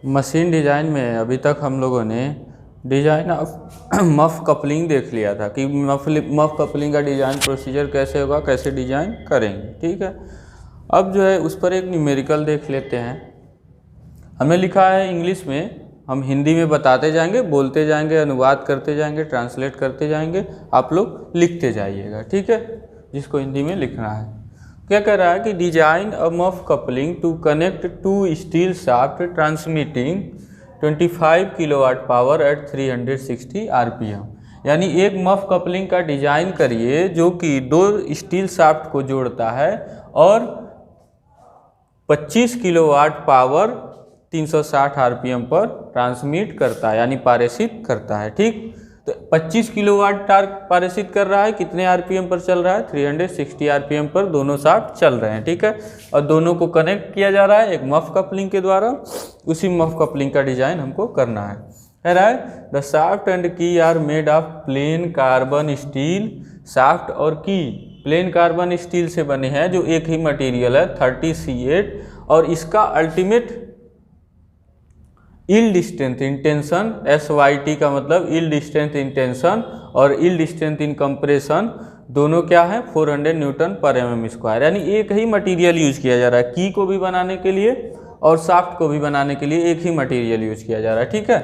Machine design में अभी तक हम लोगों ने डिज़ाइन ऑफ मफ कपलिंग देख लिया था कि मफ कपलिंग का डिज़ाइन प्रोसीजर कैसे होगा, कैसे डिज़ाइन करेंगे। ठीक है, अब जो है उस पर एक न्यूमेरिकल देख लेते हैं। हमें लिखा है इंग्लिश में, हम हिंदी में बताते जाएंगे, बोलते जाएंगे, अनुवाद करते जाएंगे, ट्रांसलेट करते जाएंगे, आप लोग लिखते जाइएगा। ठीक है, जिसको हिंदी में लिखना है। क्या कह रहा है कि design a muff coupling to connect to steel shaft transmitting 25 kilowatt power at 360 RPM. यानी एक मफ कपलिंग का डिजाइन करिए जो कि दो स्टील शाफ्ट को जोड़ता है और 25 किलोवाट पावर 360 आरपीएम पर ट्रांसमिट करता है, यानी पारेषित करता है। ठीक, तो 25 किलोवाट टार्क पारेषित कर रहा है, कितने आरपीएम पर चल रहा है? 360 आरपीएम पर दोनों शाफ्ट चल रहे हैं। ठीक है, और दोनों को कनेक्ट किया जा रहा है एक मफ कपलिंग के द्वारा। उसी मफ कपलिंग का डिजाइन हमको करना है। कह रहा है the shaft and key are made of plain carbon steel. Shaft और की प्लेन कार्बन स्टील से बने हैं, जो एक ही मटेरियल है 30C8, और इसका ultimate yield strength in tension, SYT का मतलब यील्ड स्ट्रेंथ इन टेंशन और यील्ड स्ट्रेंथ इन कंप्रेशन, दोनों क्या है? 400 न्यूटन पर mm स्क्वायर। यानी एक ही मटेरियल यूज किया जा रहा है, की को भी बनाने के लिए और शाफ्ट को भी बनाने के लिए एक ही मटेरियल यूज किया जा रहा है। ठीक है,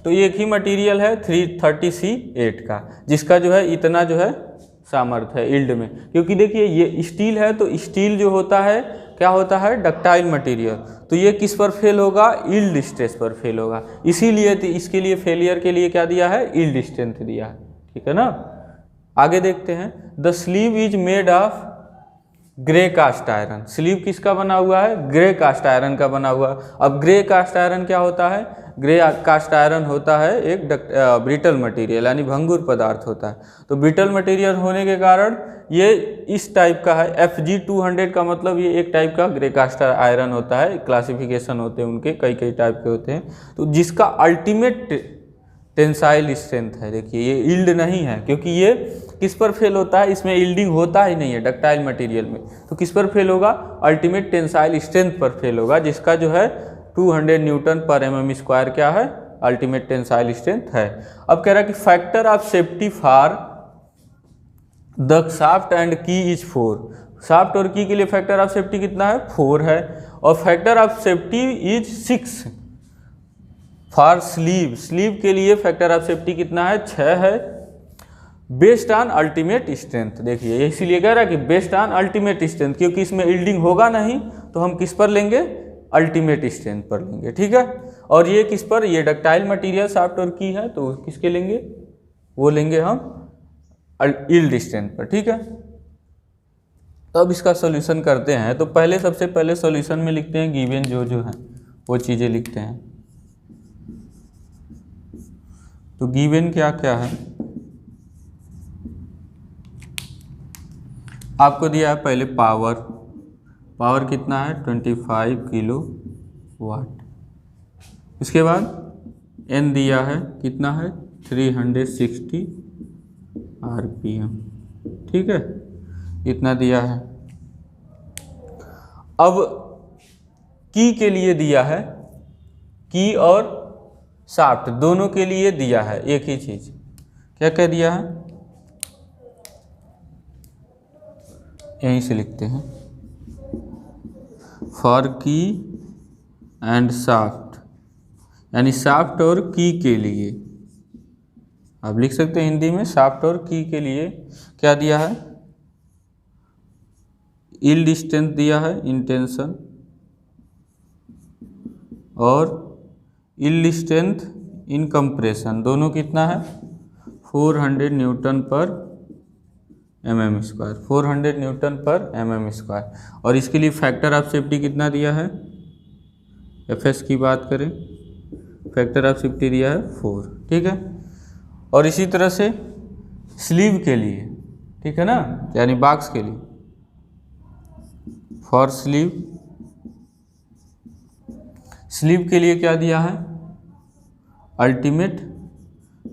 तो एक ही मटेरियल है 330C8 का, जिसका जो है इतना जो है सामर्थ्य है यील्ड में। क्योंकि देखिए ये स्टील है, तो स्टील जो होता है क्या होता है? Ductile material. तो ये किस पर फेल होगा? यील्ड स्ट्रेस पर फेल होगा। इसीलिए तो इसके लिए फेलियर के लिए क्या दिया है? यील्ड स्ट्रेंथ दिया है। ठीक है ना, आगे देखते हैं। The sleeve is made of grey cast iron. Sleeve किसका बना हुआ है? ग्रे कास्ट आयरन का बना हुआ है। अब ग्रे कास्ट आयरन क्या होता है? ग्रे कास्ट आयरन होता है एक ब्रिटल मटेरियल, यानी भंगुर पदार्थ होता है। तो ब्रिटल मटेरियल होने के कारण ये इस टाइप का है। Fg200 का मतलब ये एक टाइप का ग्रे कास्ट आयरन होता है। क्लासिफिकेशन होते हैं उनके, कई कई टाइप के होते हैं। तो जिसका अल्टीमेट टेंसाइल स्ट्रेंथ है, देखिए ये यील्ड नहीं है, क्योंकि ये किस पर फेल होता है? इसमें यील्डिंग होता ही नहीं है डक्टाइल मटेरियल में। तो किस पर फेल होगा? अल्टीमेट टेंसाइल स्ट्रेंथ पर फेल होगा, जिसका जो है 200 न्यूटन पर mm स्क्वायर क्या है? अल्टीमेट टेंसाइल स्ट्रेंथ है। अब कह रहा है कि factor of safety for the shaft and की इज 4। शाफ्ट और की के लिए फैक्टर ऑफ सेफ्टी कितना है? 4 है। और factor of safety is 6 for sleeve. Sleeve के लिए फैक्टर ऑफ सेफ्टी कितना है? 6 है। बेस्ड ऑन अल्टीमेट स्ट्रेंथ, देखिए इसीलिए कह रहा है कि बेस्ड ऑन अल्टीमेट स्ट्रेंथ, क्योंकि इसमें यील्डिंग होगा नहीं, तो हम किस पर लेंगे? अल्टीमेट स्ट्रेंथ पर लेंगे। ठीक है, और ये किस पर? ये डक्टाइल मटेरियल शाफ्ट और की है, तो किसके लेंगे? वो लेंगे हम यील्ड स्ट्रेंथ पर। ठीक है, तो अब इसका सॉल्यूशन करते हैं। तो पहले सबसे पहले सॉल्यूशन में लिखते हैं गिवन जो है वो चीज़ें लिखते हैं। तो गिवन क्या क्या है आपको दिया है? पहले पावर कितना है? 25 किलो वाट। इसके बाद एन दिया है, कितना है? 360 आरपीएम। ठीक है, इतना दिया है। अब की के लिए दिया है, की और शाफ्ट दोनों के लिए दिया है एक ही चीज। क्या कह दिया है? यहीं से लिखते हैं, फॉर की एंड शाफ्ट, यानी शाफ्ट और की के लिए। आप लिख सकते हैं हिंदी में, शाफ्ट और की के लिए क्या दिया है? यील्ड स्ट्रेंथ दिया है इन टेंशन, और यील्ड स्ट्रेंथ इन कंप्रेशन, दोनों कितना है? 400 न्यूटन पर mm स्क्वायर। 400 न्यूटन पर mm स्क्वायर। और इसके लिए फैक्टर ऑफ सेफ्टी कितना दिया है? FS की बात करें, फैक्टर ऑफ सेफ्टी दिया है 4। ठीक है, और इसी तरह से स्लीव के लिए, ठीक है ना, यानी बॉक्स के लिए, फॉर स्लीव के लिए क्या दिया है? अल्टीमेट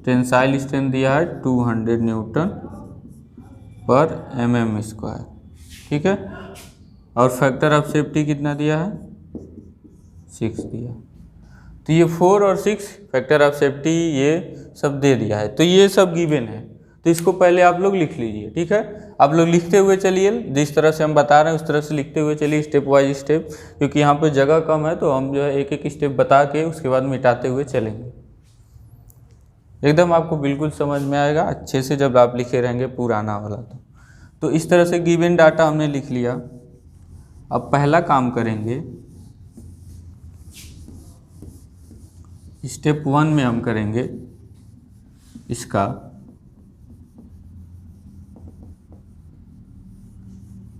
टेंसाइल स्ट्रेंथ दिया है 200 न्यूटन पर mm स्क्वायर। ठीक है, और फैक्टर ऑफ सेफ्टी कितना दिया है? 6 दिया। तो ये 4 और 6 फैक्टर ऑफ सेफ्टी ये सब दे दिया है, तो ये सब गिवन है। तो इसको पहले आप लोग लिख लीजिए, ठीक है। आप लोग लिखते हुए चलिए, जिस तरह से हम बता रहे हैं उस तरह से लिखते हुए चलिए, स्टेप वाइज स्टेप, क्योंकि यहाँ पे जगह कम है तो हम जो है एक एक स्टेप बता के उसके बाद मिटाते हुए चलेंगे। एकदम आपको बिल्कुल समझ में आएगा अच्छे से जब आप लिखे रहेंगे पुराना वाला। तो इस तरह से गिवन डाटा हमने लिख लिया। अब पहला काम करेंगे, स्टेप 1 में हम करेंगे इसका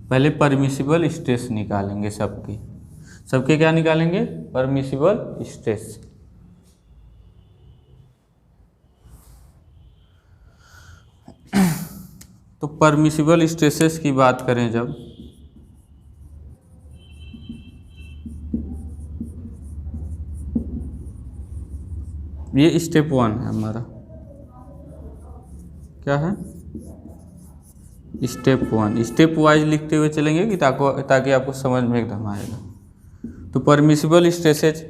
पहले परमिसिबल स्ट्रेस निकालेंगे। सबके क्या निकालेंगे? Permissible stress. तो परमिसिबल स्ट्रेसेस की बात करें जब, ये स्टेप 1 है हमारा, क्या है? स्टेप 1। स्टेप वाइज लिखते हुए चलेंगे कि ताकि आपको समझ में एकदम आएगा। तो परमिसिबल स्ट्रेसेज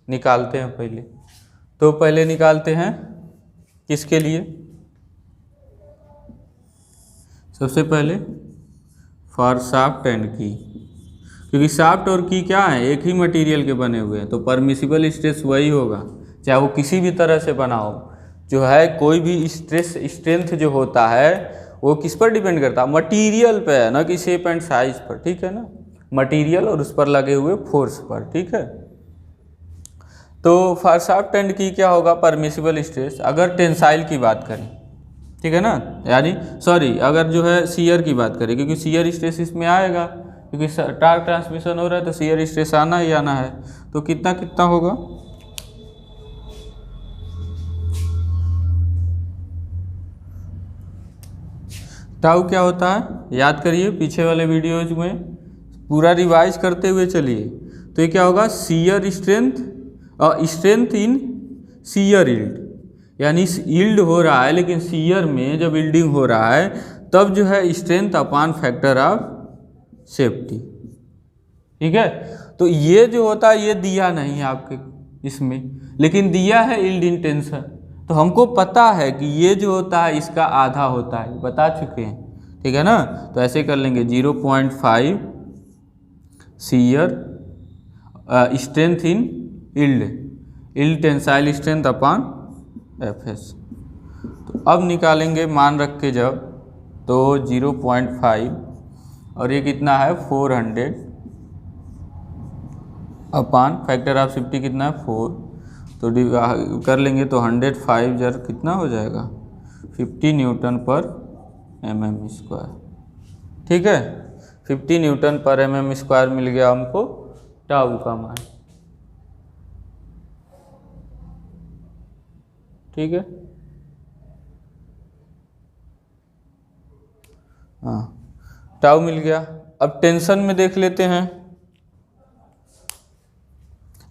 निकालते हैं पहले। तो पहले निकालते हैं किसके लिए? सबसे पहले फॉर शाफ्ट एंड की, क्योंकि शाफ्ट और की क्या है? एक ही मटेरियल के बने हुए हैं, तो परमिसिबल स्ट्रेस वही होगा, चाहे वो किसी भी तरह से बना हो। जो है कोई भी स्ट्रेंथ जो होता है वो किस पर डिपेंड करता है? मटेरियल पे है, ना कि शेप एंड साइज पर, ठीक है ना। मटेरियल और उस पर लगे हुए फोर्स पर, ठीक है। तो फॉर शाफ्ट एंड की क्या होगा? परमिसिबल स्ट्रेस अगर टेंसाइल की बात करें, ठीक है ना, यानी सॉरी अगर जो है शियर की बात करें, क्योंकि शियर स्ट्रेस इसमें आएगा, क्योंकि टार्क ट्रांसमिशन हो रहा है तो शियर स्ट्रेस आना ही आना है। तो कितना कितना होगा? टाउ क्या होता है? याद करिए पिछले वाले वीडियोज में, पूरा रिवाइज करते हुए चलिए। तो ये क्या होगा? शियर स्ट्रेंथ और स्ट्रेंथ इन शियर यील्ड, यानी यील्ड हो रहा है लेकिन शियर में जब यील्डिंग हो रहा है तब जो है strength upon factor of safety, ठीक है। तो ये जो होता है ये दिया नहीं है आपके इसमें, लेकिन दिया है यील्ड इन टेंशन। तो हमको पता है कि ये जो होता है इसका आधा होता है, बता चुके हैं, ठीक है ना। तो ऐसे कर लेंगे 0.5 shear strength in yield tensile strength upon FS. तो अब निकालेंगे मान रख के जब, तो 0.5 और ये कितना है? 400 अपॉन फैक्टर ऑफ सेफ्टी कितना है? 4। तो कर लेंगे तो 105 जर कितना हो जाएगा? 50 न्यूटन पर mm स्क्वायर, ठीक है। 50 न्यूटन पर mm स्क्वायर मिल गया हमको टाउ का मान, ठीक है। हाँ, टाउ मिल गया। अब टेंशन में देख लेते हैं।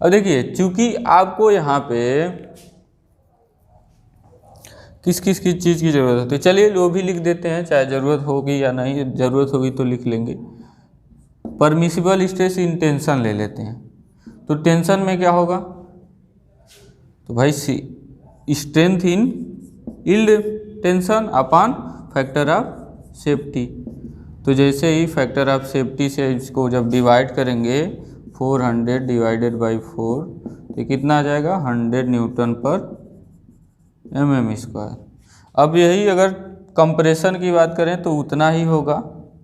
अब देखिए, चूंकि आपको यहाँ पे किस चीज़ की ज़रूरत होती है, चलिए वो भी लिख देते हैं, चाहे ज़रूरत होगी या नहीं, ज़रूरत होगी तो लिख लेंगे। परमिसिबल स्ट्रेस इन टेंशन ले लेते हैं। तो टेंशन में क्या होगा? तो भाई strength in yield tension upon factor of safety. तो जैसे ही फैक्टर ऑफ सेफ्टी से इसको जब डिवाइड करेंगे 400 डिवाइडेड बाई 4, तो कितना आ जाएगा? 100 न्यूटन पर mm स्क्वायर। अब यही अगर कंप्रेशन की बात करें तो उतना ही होगा,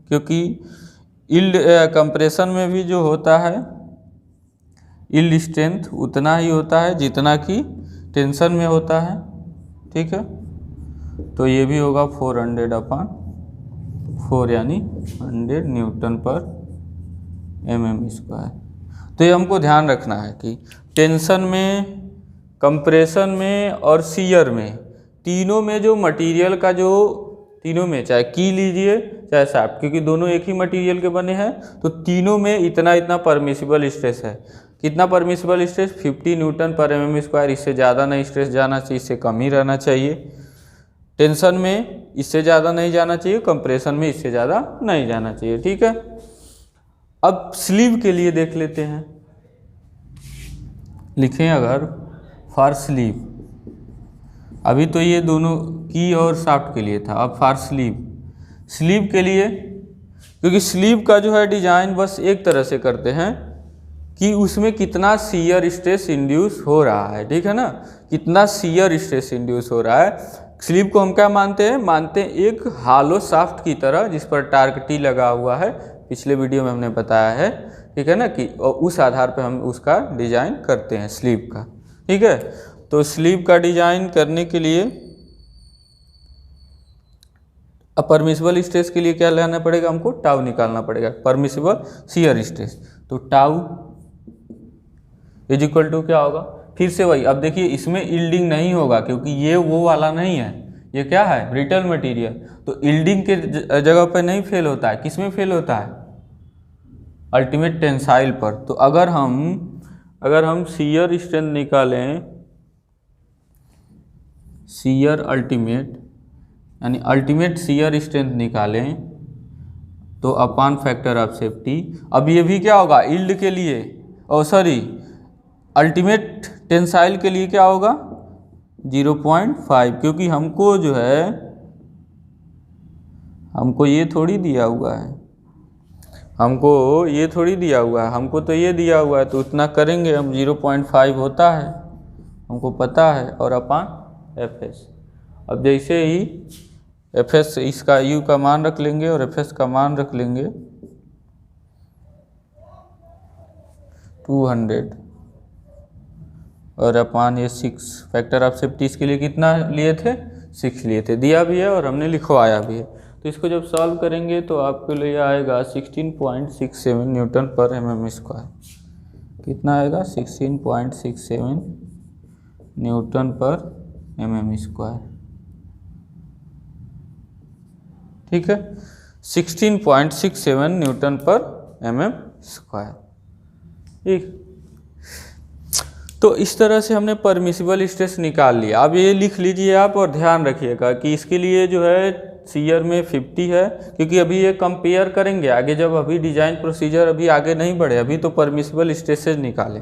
क्योंकि यील्ड कंप्रेशन में भी जो होता है यील्ड स्ट्रेंथ उतना ही होता है जितना कि टेंशन में होता है, ठीक है। तो ये भी होगा 400 अपॉन 4, यानी 100 न्यूटन पर mm स्क्वायर। तो ये हमको ध्यान रखना है कि टेंशन में, कंप्रेशन में और शियर में, तीनों में जो मटेरियल का जो, तीनों में चाहे की लीजिए चाहे शाफ्ट, क्योंकि दोनों एक ही मटेरियल के बने हैं, तो तीनों में इतना इतना परमिसिबल स्ट्रेस है। कितना परमिसिबल स्ट्रेस? 50 न्यूटन पर mm स्क्वायर। इससे ज़्यादा नहीं स्ट्रेस जाना चाहिए, इससे कम ही रहना चाहिए। टेंशन में इससे ज़्यादा नहीं जाना चाहिए, कंप्रेशन में इससे ज़्यादा नहीं जाना चाहिए, ठीक है। अब स्लीव के लिए देख लेते हैं। लिखें अगर फॉर स्लीप। अभी तो ये दोनों की और शाफ्ट के लिए था, अब फॉर स्लीप के लिए, क्योंकि स्लीप का जो है डिजाइन बस एक तरह से करते हैं कि उसमें कितना शियर स्ट्रेस इंड्यूस हो रहा है, ठीक है ना, कितना शियर स्ट्रेस इंड्यूस हो रहा है। स्लीप को हम क्या मानते हैं एक हालो शाफ्ट की तरह जिस पर टार्क टी लगा हुआ है, पिछले वीडियो में हमने बताया है, ठीक है ना, कि उस आधार पर हम उसका डिजाइन करते हैं स्लीप का, ठीक है। तो स्लीप का डिजाइन करने के लिए अब परमिसिबल स्ट्रेस के लिए क्या लाना पड़ेगा, हमको टाउ निकालना पड़ेगा, परमिसिबल शियर स्ट्रेस। तो टाउ इज इक्वल टू क्या होगा, फिर से वही। अब देखिए इसमें यील्डिंग नहीं होगा क्योंकि ये वो वाला नहीं है, ये क्या है, ब्रिटल मटेरियल, तो यील्डिंग के जगह पर नहीं फेल होता है, किस में फेल होता है, अल्टीमेट टेंसाइल पर। तो अगर हम शियर स्ट्रेंथ निकालें, शियर अल्टीमेट यानी अल्टीमेट शियर स्ट्रेंथ निकालें तो अपॉन फैक्टर ऑफ सेफ्टी, अब ये भी क्या होगा यील्ड के लिए, अल्टीमेट टेंसाइल के लिए क्या होगा 0.5, क्योंकि हमको जो है हमको ये थोड़ी दिया हुआ है, हमको तो ये दिया हुआ है, तो उतना करेंगे हम, 0.5 होता है हमको पता है, और अपॉन एफएस। अब जैसे ही एफएस इसका यू का मान रख लेंगे और एफएस का मान रख लेंगे 200 और अपॉन ये 6, फैक्टर ऑफ सेफ्टी इसके लिए कितना लिए थे, 6 लिए थे, दिया भी है और हमने लिखवाया भी है। तो इसको जब सॉल्व करेंगे तो आपके लिए आएगा 16.67 न्यूटन पर mm स्क्वायर। कितना आएगा 16.67 न्यूटन पर mm स्क्वायर, ठीक है, 16.67 न्यूटन पर mm स्क्वायर, ठीक। तो इस तरह से हमने परमिसिबल स्ट्रेस निकाल लिया। अब ये लिख लीजिए आप और ध्यान रखिएगा कि इसके लिए जो है शियर में 50 है, क्योंकि अभी ये कंपेयर करेंगे आगे, जब अभी डिजाइन प्रोसीजर अभी आगे नहीं बढ़े, अभी तो परमिसिबल स्ट्रेसेज निकाले,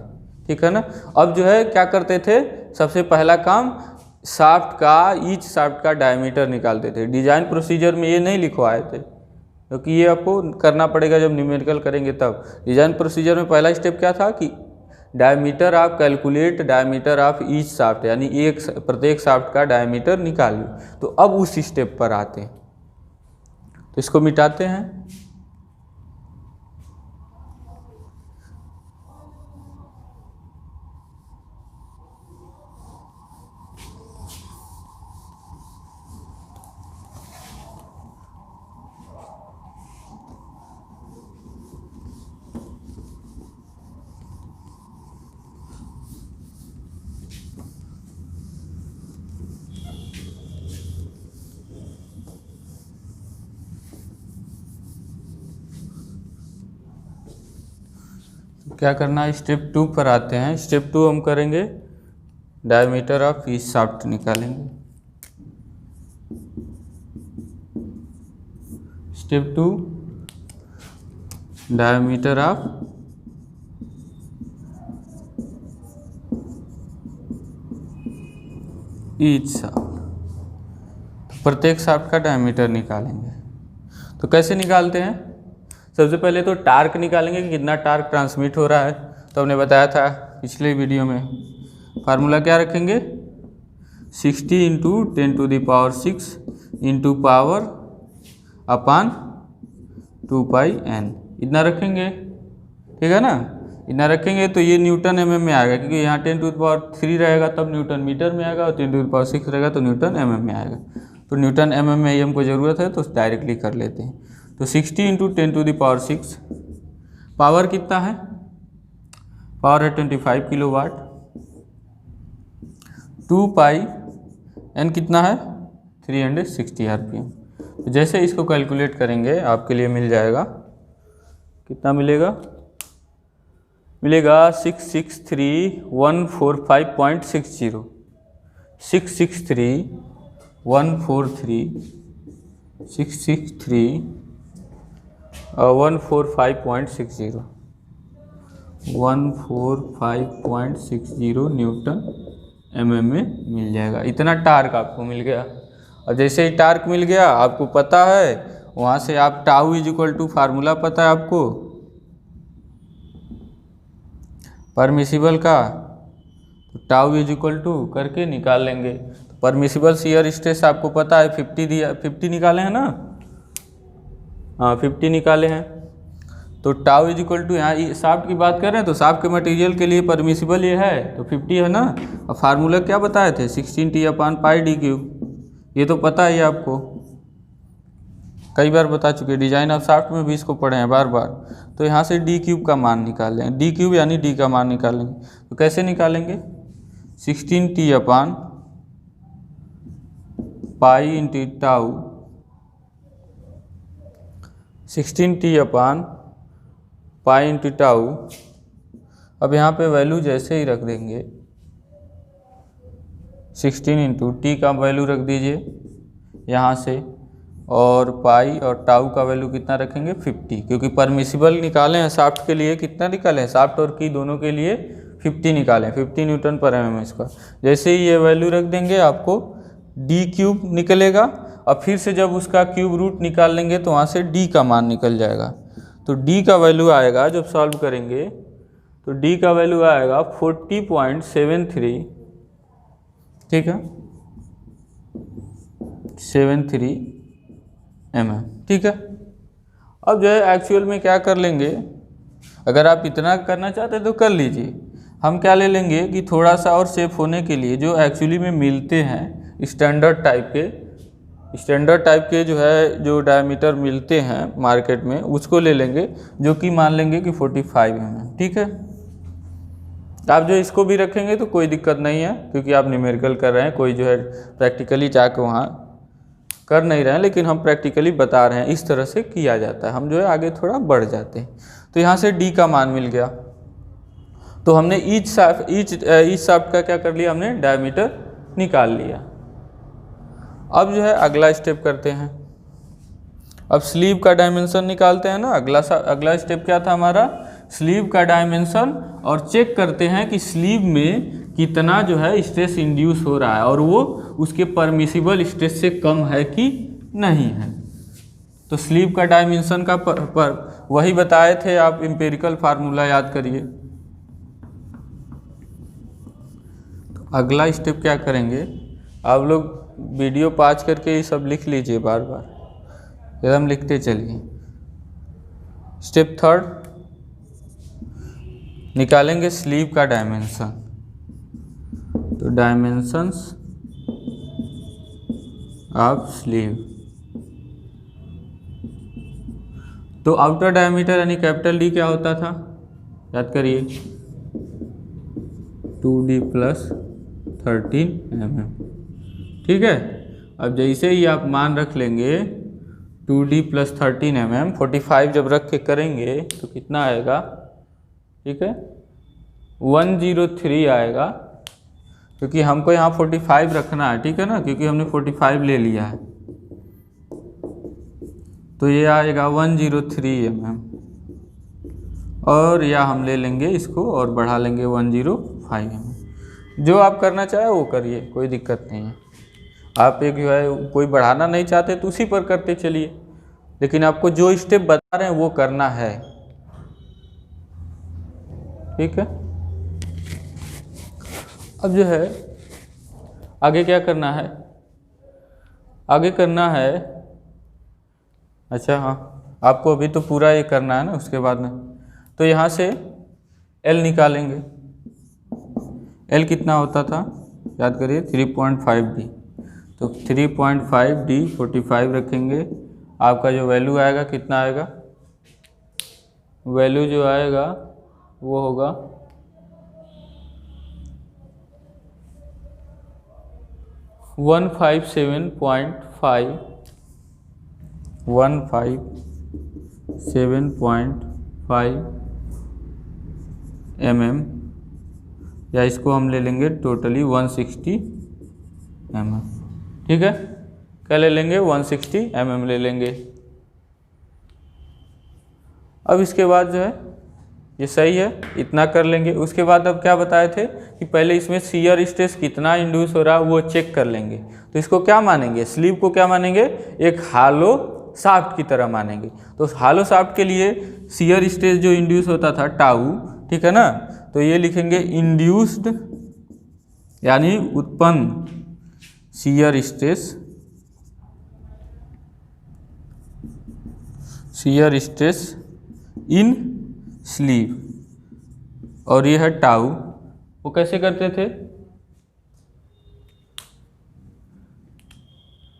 ठीक है ना। अब जो है क्या करते थे, सबसे पहला काम शाफ्ट का, ईच शाफ्ट का डायमीटर निकालते थे। डिजाइन प्रोसीजर में ये नहीं लिखवाए थे क्योंकि ये आपको करना पड़ेगा जब न्यूमेरिकल करेंगे तब। डिजाइन प्रोसीजर में पहला स्टेप क्या था कि डायमीटर आप calculate diameter of each shaft, यानी प्रत्येक शाफ्ट का डायमीटर निकालिए। तो अब उस स्टेप पर आते हैं, तो इसको मिटाते हैं। क्या करना है, स्टेप 2 पर आते हैं। स्टेप 2 हम करेंगे डायमीटर ऑफ ईच शाफ्ट निकालेंगे। Step 2 diameter of each shaft, प्रत्येक शाफ्ट का डायमीटर निकालेंगे। तो कैसे निकालते हैं, सबसे पहले तो टार्क निकालेंगे कि कितना टार्क ट्रांसमिट हो रहा है। तो हमने बताया था पिछले वीडियो में, फार्मूला क्या रखेंगे 60 × 10⁶ इंटू पावर अपान 2πn, इतना रखेंगे, ठीक है ना। इतना रखेंगे तो ये न्यूटन mm में आएगा, क्योंकि यहाँ 10⁻³ रहेगा तब न्यूटन मीटर में आएगा, और 10⁻6 रहेगा तो न्यूटन mm में आएगा। तो न्यूटन mm में ही हमको ज़रूरत है तो डायरेक्टली कर लेते हैं। तो 60 × 10⁶, पावर कितना है, पावर है 25 किलोवाट, 2πn कितना है 360 RPM। तो जैसे इसको कैलकुलेट करेंगे आपके लिए मिल जाएगा, कितना मिलेगा 663,145.60, 145.60 न्यूटन mm में मिल जाएगा। इतना टार्क आपको मिल गया। और जैसे ही टार्क मिल गया आपको पता है, वहाँ से आप tau is equal to formula पता है आपको परमिसिबल का, तो टाउ इज इक्वल टू करके निकाल लेंगे। तो परमिसिबल शियर स्ट्रेस आपको पता है 50 दिया, 50 निकाले हैं ना, हाँ 50 निकाले हैं। तो टाउ इज इक्वल टू, यहाँ शाफ्ट की बात कर रहे हैं तो शाफ्ट के मटेरियल के लिए परमिसिबल ये है तो 50 है ना। और फार्मूला क्या बताए थे 16T/πd³, ये तो पता ही है आपको, कई बार बता चुके, डिजाइन ऑफ शाफ्ट में भी इसको पढ़े हैं बार बार। तो यहाँ से d³ का मान निकाल लेंगे, d³ यानी d का मान निकालेंगे। तो कैसे निकालेंगे 16T/π×τ, 16T/π×τ। अब यहाँ पे वैल्यू जैसे ही रख देंगे 16 × t का वैल्यू रख दीजिए यहाँ से, और पाई और टाउ का वैल्यू कितना रखेंगे 50, क्योंकि परमिसिबल निकाले हैं शाफ्ट के लिए, कितना निकाले हैं शाफ्ट और की दोनों के लिए 50 निकालें, 50 Nm/mm²। जैसे ही ये वैल्यू रख देंगे आपको d³ निकलेगा, और फिर से जब उसका क्यूब रूट निकाल लेंगे तो वहाँ से d का मान निकल जाएगा। तो d का वैल्यू आएगा, जब सॉल्व करेंगे तो d का वैल्यू आएगा 40.73, ठीक है 73 mm, ठीक है। अब जो है एक्चुअल में क्या कर लेंगे, अगर आप इतना करना चाहते हैं तो कर लीजिए। हम क्या ले लेंगे कि थोड़ा सा और सेफ होने के लिए जो एक्चुअली में मिलते हैं स्टैंडर्ड टाइप के जो है जो डायमीटर मिलते हैं मार्केट में, उसको ले लेंगे, जो कि मान लेंगे कि 45 mm, ठीक है। आप जो इसको भी रखेंगे तो कोई दिक्कत नहीं है, क्योंकि आप न्यूमेरिकल कर रहे हैं, कोई जो है प्रैक्टिकली जाके वहाँ कर नहीं रहे हैं, लेकिन हम प्रैक्टिकली बता रहे हैं इस तरह से किया जाता है, हम जो है आगे थोड़ा बढ़ जाते हैं। तो यहाँ से d का मान मिल गया, तो हमने ईच शाफ्ट का क्या कर लिया, हमने डायमीटर निकाल लिया। अब जो है अगला स्टेप करते हैं, अब स्लीव का डायमेंशन निकालते हैं ना। अगला स्टेप क्या था हमारा, स्लीव का डायमेंशन, और चेक करते हैं कि स्लीव में कितना जो है स्ट्रेस इंड्यूस हो रहा है और वो उसके परमिसिबल स्ट्रेस से कम है कि नहीं है। तो स्लीव का डायमेंशन का वही बताए थे आप, एम्पिरिकल फार्मूला याद करिए। तो अगला स्टेप क्या करेंगे, आप लोग वीडियो पॉज करके ये सब लिख लीजिए, बार बार एकदम लिखते चलिए। स्टेप थर्ड, निकालेंगे स्लीव का डायमेंशन। तो डायमेंशंस ऑफ स्लीव, तो आउटर डायमीटर यानी कैपिटल डी क्या होता था, याद करिए 2D+13 mm, ठीक है। अब जैसे ही आप मान रख लेंगे 2D+13 mm, 45 जब रख के करेंगे तो कितना आएगा, ठीक है 103 आएगा, क्योंकि हमको यहाँ 45 रखना है, ठीक है ना, क्योंकि हमने 45 ले लिया है। तो ये आएगा 103 mm, और या हम ले लेंगे इसको और बढ़ा लेंगे 105 mm। जो आप करना चाहे वो करिए, कोई दिक्कत नहीं है। आप एक जो है कोई बढ़ाना नहीं चाहते तो उसी पर करते चलिए, लेकिन आपको जो स्टेप बता रहे हैं वो करना है, ठीक है। अब जो है आगे क्या करना है, आगे करना है, अच्छा हाँ आपको अभी तो पूरा ये करना है ना, उसके बाद में तो यहाँ से L निकालेंगे। L कितना होता था याद करिए 3.5D, तो 3.5D 45 रखेंगे। आपका जो वैल्यू आएगा कितना आएगा, वैल्यू जो आएगा वो होगा 157.5 mm, या इसको हम ले लेंगे टोटली 160 mm, ठीक है। क्या ले लेंगे 160 mm ले लेंगे। अब इसके बाद जो है ये सही है, इतना कर लेंगे। उसके बाद अब क्या बताए थे कि पहले इसमें शियर स्ट्रेस कितना इंड्यूस हो रहा है वो चेक कर लेंगे। तो इसको क्या मानेंगे, स्लीव को क्या मानेंगे, एक हालो शाफ्ट की तरह मानेंगे। तो हालो शाफ्ट के लिए शियर स्ट्रेस जो इंड्यूस होता था टाउ, ठीक है ना, तो ये लिखेंगे इंड्यूस्ड यानी उत्पन्न shear stress, shear stress in sleeve, और ये है टाउ। वो कैसे करते थे,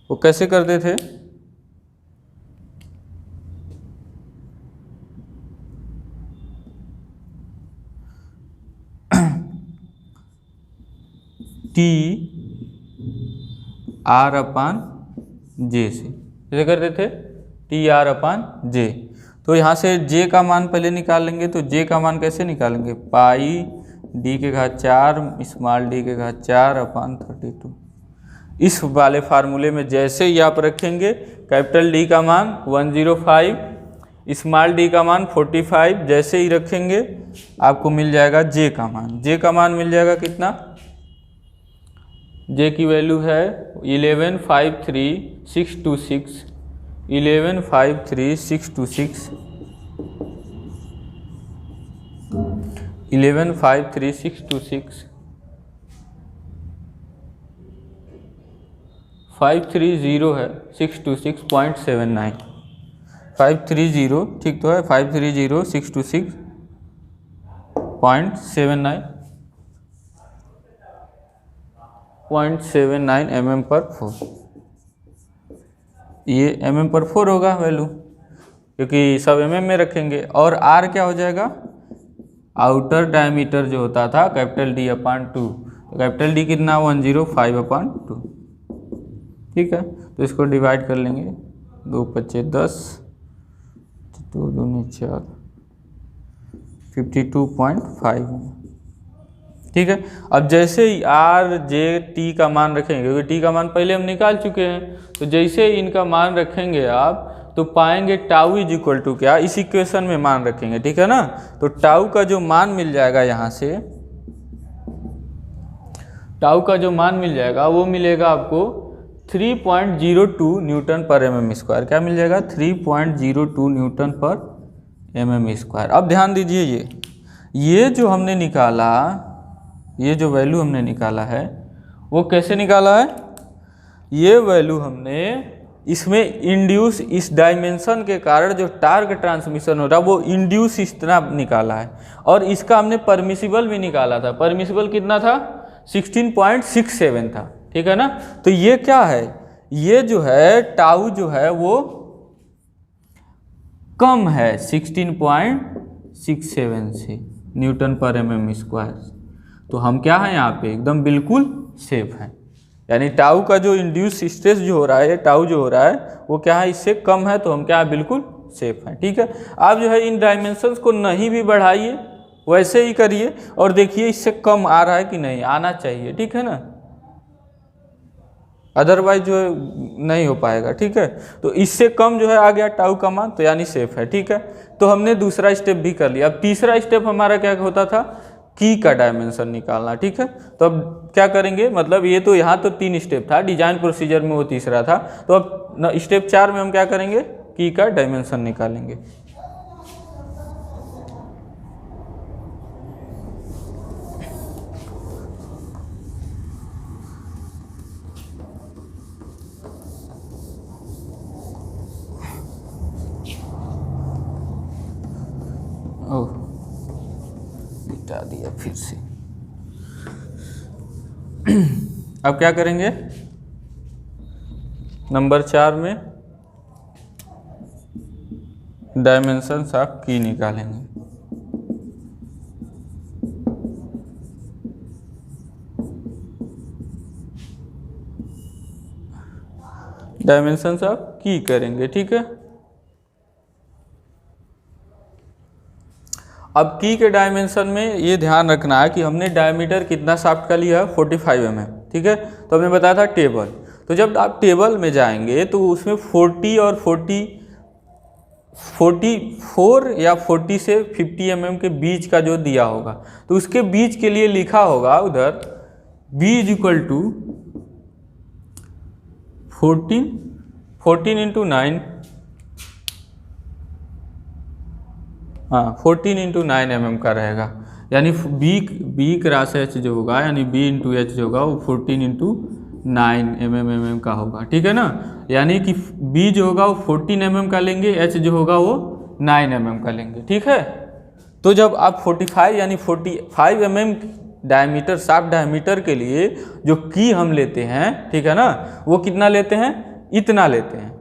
वो कैसे करते थे, टी आर अपान जे से, कैसे करते थे, टी आर अपान जे। तो यहाँ से जे का मान पहले निकाल लेंगे। तो जे का मान कैसे निकालेंगे, पाई डी के घात 4 स्मॉल डी के घात 4 अपान 32। इस वाले फार्मूले में जैसे ही आप रखेंगे कैपिटल डी का मान 105, स्मॉल डी का मान 45, जैसे ही रखेंगे आपको मिल जाएगा जे का मान। जे का मान मिल जाएगा कितना, जे की वैल्यू है 1153,626, 1153,626, 1153,626, 530 है 626.79, 530 ठीक तो है, 530,626.79 0.79 mm/4। ये mm/4 होगा वैल्यू, क्योंकि सब mm में रखेंगे। और r क्या हो जाएगा, आउटर डायमीटर जो होता था कैपिटल D अपान 2, कैपिटल D कितना 105/2, ठीक है। तो इसको डिवाइड कर लेंगे, 2 × 10, 2 दूनी 4, 52.5, ठीक है। अब जैसे ही आर जे टी का मान रखेंगे, क्योंकि टी का मान पहले हम निकाल चुके हैं, तो जैसे ही इनका मान रखेंगे आप तो पाएंगे टाउ इज इक्वल टू क्या, इस इक्वेशन में मान रखेंगे, ठीक है ना। तो टाउ का जो मान मिल जाएगा यहाँ से, टाउ का जो मान मिल जाएगा वो मिलेगा आपको 3.02 Nm/mm²। क्या मिल जाएगा, 3.02 Nm/mm²। अब ध्यान दीजिए, ये जो हमने निकाला, ये जो वैल्यू हमने निकाला है वो कैसे निकाला है, ये वैल्यू हमने इसमें इंड्यूस, इस डायमेंशन के कारण जो टार्क ट्रांसमिशन हो रहा है वो इंड्यूस इस तरह निकाला है। और इसका हमने परमिसिबल भी निकाला था, परमिसिबल कितना था, 16.67 था, ठीक है ना। तो ये क्या है, ये जो है टाउ जो है वो कम है 16.67 से Nm/mm²। तो हम क्या है यहाँ पे एकदम बिल्कुल सेफ हैं, यानी टाउ का जो इंड्यूस स्ट्रेस जो हो रहा है, टाउ जो हो रहा है वो क्या है, इससे कम है, तो हम क्या है बिल्कुल सेफ हैं, ठीक है। आप जो है इन डायमेंशंस को नहीं भी बढ़ाइए, वैसे ही करिए और देखिए इससे कम आ रहा है कि नहीं, आना चाहिए, ठीक है ना, अदरवाइज जो है नहीं हो पाएगा, ठीक है। तो इससे कम जो है आ गया टाउ का मान, तो यानी सेफ है, ठीक है। तो हमने दूसरा स्टेप भी कर लिया। अब तीसरा स्टेप हमारा क्या होता था, की का डायमेंशन निकालना, ठीक है। तो अब क्या करेंगे, मतलब ये तो यहाँ तो 3 स्टेप था, डिजाइन प्रोसीजर में वो तीसरा था। तो अब स्टेप 4 में हम क्या करेंगे, की का डायमेंशन निकालेंगे। ओह, मिटा दिया फिर से। अब क्या करेंगे, नंबर 4 में डायमेंशंस ऑफ की निकालेंगे। डायमेंशंस ऑफ की करेंगे, ठीक है। अब की के डायमेंशन में ये ध्यान रखना है कि हमने डायमीटर कितना शाफ्ट का लिया है, 45 mm, ठीक है। तो हमने बताया था टेबल, तो जब आप टेबल में जाएंगे तो उसमें 40 और 40 44 या 40 से 50 के बीच का जो दिया होगा, तो उसके बीच के लिए लिखा होगा उधर b is equal to 14 into 9, हाँ 14 इंटू 9 का रहेगा, यानी b क्रॉस h जो होगा, यानी b इंटू एच जो होगा वो 14 इंटू 9 का होगा, ठीक है ना। यानी कि b जो होगा वो 14 का लेंगे, h जो होगा वो 9 का लेंगे, ठीक है। तो जब आप 45 यानी 45 डायमीटर, शाफ्ट डायमीटर के लिए जो की हम लेते हैं, ठीक है ना, वो कितना लेते हैं, इतना लेते हैं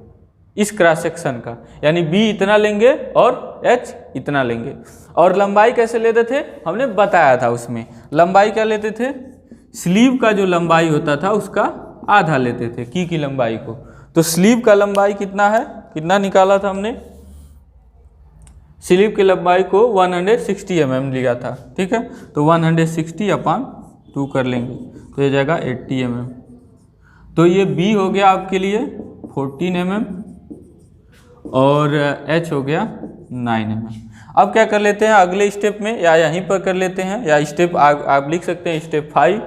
इस क्रॉस सेक्शन का, यानी b इतना लेंगे और h इतना लेंगे। और लंबाई कैसे लेते थे, हमने बताया था उसमें, लंबाई क्या लेते थे, स्लीव का जो लंबाई होता था उसका आधा लेते थे की लंबाई को। तो स्लीव का लंबाई कितना है, कितना निकाला था हमने, स्लीव की लंबाई को 160 लिया था, ठीक है। तो 160/2 कर लेंगे तो ये जाएगा 80 तो ये b हो गया आपके लिए 14 और h हो गया 9 अब क्या कर लेते हैं अगले स्टेप में, या यहीं पर कर लेते हैं, या स्टेप आप लिख सकते हैं स्टेप 5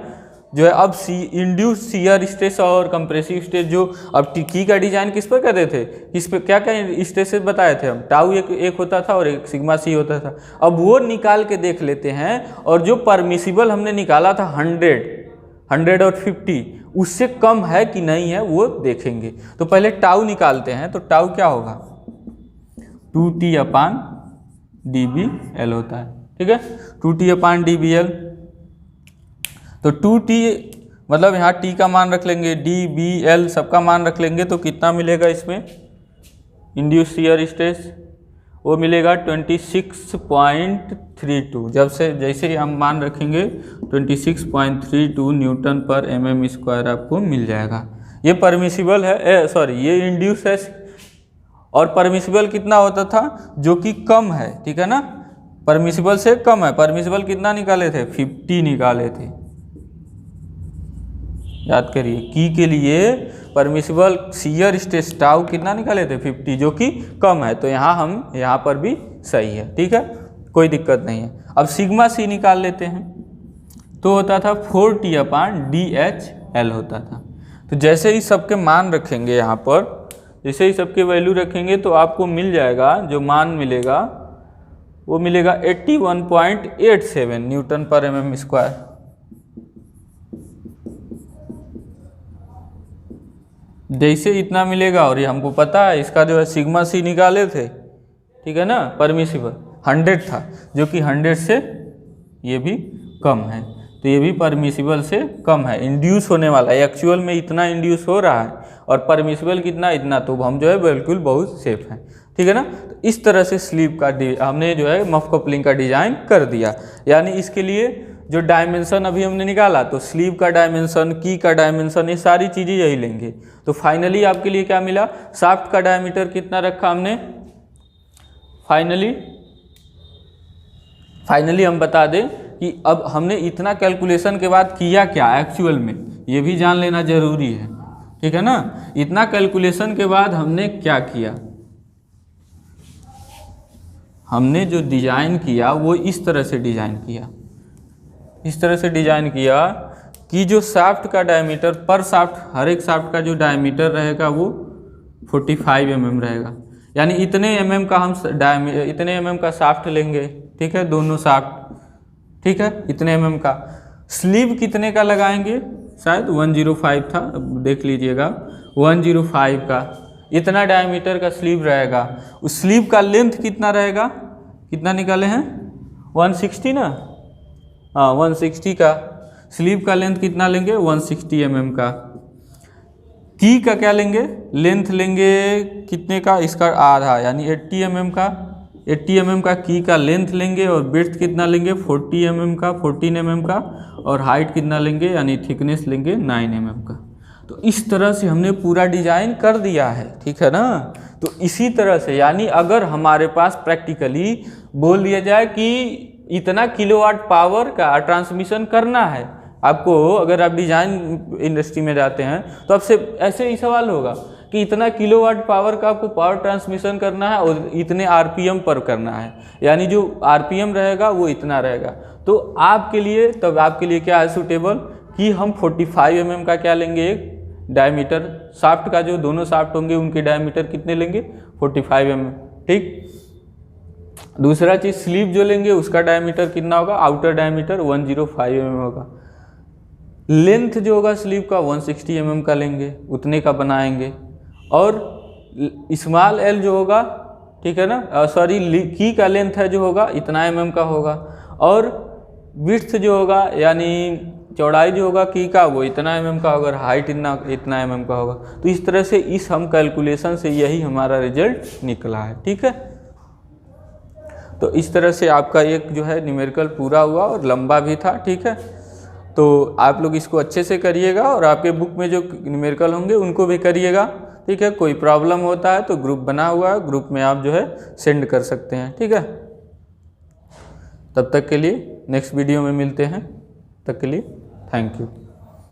जो है। अब इंड्यूस शियर स्ट्रेस और कंप्रेसिव स्ट्रेस, जो अब की का डिजाइन किस पर करते थे, किस पे क्या क्या स्ट्रेसेस बताए थे हम, टाउ एक होता था और एक सिग्मा सी होता था। अब वो निकाल के देख लेते हैं, और जो परमिसिबल हमने निकाला था 100 और 50, उससे कम है कि नहीं है वो देखेंगे। तो पहले टाउ निकालते हैं, तो टाउ क्या होगा 2t/dBl होता है, ठीक है, 2t/dBl। तो 2t मतलब यहाँ t का मान रख लेंगे, dBl सबका मान रख लेंगे, तो कितना मिलेगा इसमें इंड्यूस शियर स्ट्रेस, वो मिलेगा 26.32। जैसे ही हम मान रखेंगे 26.32 Nm/mm² आपको मिल जाएगा। ये परमिसिबल है, सॉरी ये इंड्यूस है, और परमिसिबल कितना होता था जो कि कम है, ठीक है ना, परमिसिबल से कम है। परमिसिबल कितना निकाले थे, 50 निकाले थे, याद करिए। की के लिए परमिसिबल शियर स्ट्रेस टाउ कितना निकाले थे 50, जो कि कम है, तो यहाँ पर भी सही है, ठीक है, कोई दिक्कत नहीं है। अब सिग्मा सी निकाल लेते हैं, तो होता था 4t/dhl होता था। तो जैसे ही सबके मान रखेंगे यहाँ पर, जैसे ही सबके वैल्यू रखेंगे, तो आपको मिल जाएगा, जो मान मिलेगा वो मिलेगा 81.87 Nm/mm²। जैसे इतना मिलेगा, और ये हमको पता है इसका जो है सिग्मा सी निकाले थे, ठीक है ना, परमिसिबल 100 था, जो कि 100 से ये भी कम है, तो ये भी परमिसिबल से कम है, इंड्यूस होने वाला है। एक्चुअल में इतना इंड्यूस हो रहा है और परमिसिबल कितना, इतना, तो हम जो है बिल्कुल बहुत सेफ है, ठीक है ना। तो इस तरह से स्लीव का हमने जो है मफ कपलिंग का डिजाइन कर दिया। यानी इसके लिए जो डायमेंशन अभी हमने निकाला, तो स्लीव का डायमेंशन, की का डायमेंशन, ये सारी चीज़ें यही लेंगे। तो फाइनली आपके लिए क्या मिला, शाफ्ट का डायमीटर कितना रखा हमने, फाइनली हम बता दें कि अब हमने इतना कैलकुलेशन के बाद किया क्या एक्चुअल में, ये भी जान लेना जरूरी है, ठीक है ना। इतना कैलकुलेशन के बाद हमने क्या किया, हमने जो डिजाइन किया वो इस तरह से डिजाइन किया, इस तरह से डिजाइन किया कि जो शाफ्ट का डायमीटर पर शाफ्ट, हर एक शाफ्ट का जो डायमीटर रहेगा वो 45 रहेगा। यानी इतने mm का हम इतने mm का शाफ्ट लेंगे, ठीक है, दोनों शाफ्ट, ठीक है, इतने mm का। स्लीव कितने का लगाएंगे, शायद 105 था, अब देख लीजिएगा 105 का, इतना डायमीटर का स्लीव रहेगा। उस स्लीव का लेंथ कितना रहेगा, कितना निकाले हैं 160 ना, हाँ 160 का स्लीव का लेंथ कितना लेंगे 160 का। की का क्या लेंगे, लेंथ लेंगे कितने का, इसका आधा, यानी 80 का, 80 का की का लेंथ लेंगे, और ब्रेड्थ कितना लेंगे 14 का, और हाइट कितना लेंगे, यानी थिकनेस लेंगे 9 का। तो इस तरह से हमने पूरा डिजाइन कर दिया है, ठीक है ना। तो इसी तरह से, यानी अगर हमारे पास प्रैक्टिकली बोल दिया जाए कि इतना किलोवाट पावर का ट्रांसमिशन करना है आपको, अगर आप डिज़ाइन इंडस्ट्री में जाते हैं तो आपसे ऐसे ही सवाल होगा कि इतना किलोवाट पावर का आपको पावर ट्रांसमिशन करना है और इतने आरपीएम पर करना है, यानी जो आरपीएम रहेगा वो इतना रहेगा। तो आपके लिए तब आपके लिए क्या है सूटेबल कि हम 45 mm का क्या लेंगे, एक डायमीटर शाफ्ट का, जो दोनों शाफ्ट होंगे उनके डायमीटर कितने लेंगे 45 mm। ठीक, दूसरा चीज़ स्लीव जो लेंगे उसका डायमीटर कितना होगा, आउटर डायमीटर 105 mm होगा। लेंथ जो होगा स्लीव का 160 mm का लेंगे, उतने का बनाएंगे। और स्मॉल एल जो होगा, ठीक है ना, सॉरी की का लेंथ है जो होगा इतना mm का होगा, और विड्थ जो होगा यानी चौड़ाई जो होगा की का वो इतना mm का होगा, और हाइट इतना mm का होगा। तो इस तरह से इस हम कैलकुलेशन से यही हमारा रिजल्ट निकला है। ठीक है, तो इस तरह से आपका एक जो है न्यूमेरिकल पूरा हुआ और लंबा भी था। ठीक है, तो आप लोग इसको अच्छे से करिएगा और आपके बुक में जो न्यूमेरिकल होंगे उनको भी करिएगा। ठीक है, कोई प्रॉब्लम होता है तो ग्रुप बना हुआ है, ग्रुप में आप जो है सेंड कर सकते हैं। ठीक है, तब तक के लिए नेक्स्ट वीडियो में मिलते हैं, तब तक के लिए थैंक यू।